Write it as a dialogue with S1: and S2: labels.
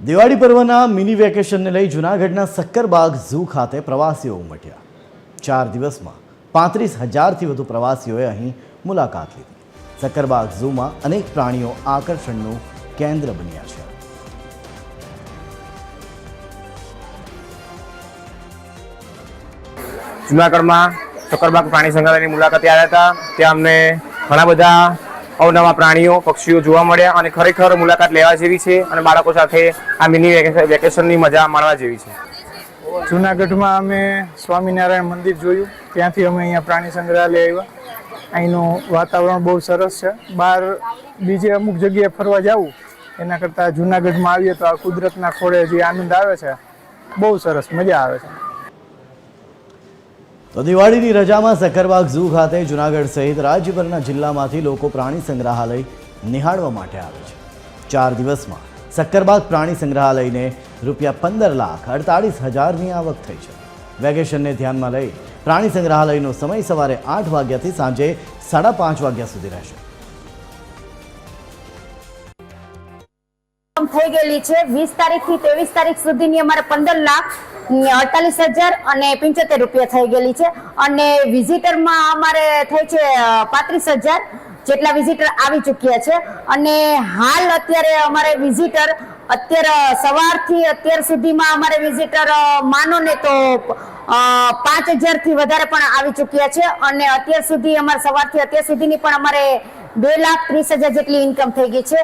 S1: દિવાળી પર્વના મિની વેકેશનને લઈ જૂનાગઢના સક્કરબાગ ઝૂ ખાતે પ્રવાસીઓ ઉમટ્યા। 4 દિવસમાં 35,000થી વધુ પ્રવાસીઓએ અહીં મુલાકાત લીધી। સક્કરબાગ ઝૂમાં અનેક પ્રાણીઓ આકર્ષણનું કેન્દ્ર બન્યા છે।
S2: જૂનાગઢમાં સક્કરબાગ પ્રાણી સંગ્રહાલયની મુલાકાતે આવ્યા હતા। ત્યાં અમને ઘણા બધા અવનવા પ્રાણીઓ પક્ષીઓ જોવા મળ્યા અને ખરેખર મુલાકાત લેવા જેવી છે અને બાળકો સાથે આ મિની વેકેશનની મજા માણવા જેવી છે।
S3: જૂનાગઢમાં અમે સ્વામિનારાયણ મંદિર જોયું, ત્યાંથી અમે અહીંયા પ્રાણી સંગ્રહાલય આવ્યા। અહીંનું વાતાવરણ બહુ સરસ છે। બહાર બીજે અમુક જગ્યાએ ફરવા જવું એના કરતાં જૂનાગઢમાં આવીએ તો આ કુદરતના ખોળે જે આનંદ આવે છે બહુ સરસ મજા આવે છે।
S1: તો દિવાળીની રજામાં સક્કરબાગ ઝૂ ખાતે જૂનાગઢ સહિત રાજ્યભરના જિલ્લામાંથી લોકો પ્રાણી સંગ્રહાલય નિહાળવા માટે આવે છે। 4 દિવસમાં સક્કરબાગ પ્રાણી સંગ્રહાલયને ₹15,48,000ની આવક થઈ છે। વેકેશનને ધ્યાનમાં લઈ પ્રાણી સંગ્રહાલયનો સમય સવારે 8 વાગ્યાથી સાંજે 5:30 વાગ્યા સુધી રહેશે।
S4: થઈ ગયેલી છે 20 તારીખથી 23 તારીખ સુધીની અમારે 15,48,075 રૂપિયા થઈ ગયેલી છે અને વિઝિટરમાં અમારે થઈ છે 35,000 જેટલા વિઝિટર આવી ચૂક્યા છે અને હાલ અત્યારે અમારે વિઝિટર સવારથી અત્યાર સુધીમાં અમારે વિઝિટર માનો ને તો 5,000 થી વધારે પણ આવી ચૂક્યા છે અને અત્યાર સુધી અમારે સવારથી અત્યાર સુધીની પણ અમારે 2,30,000 જેટલી ઇન્કમ થઈ ગઈ છે।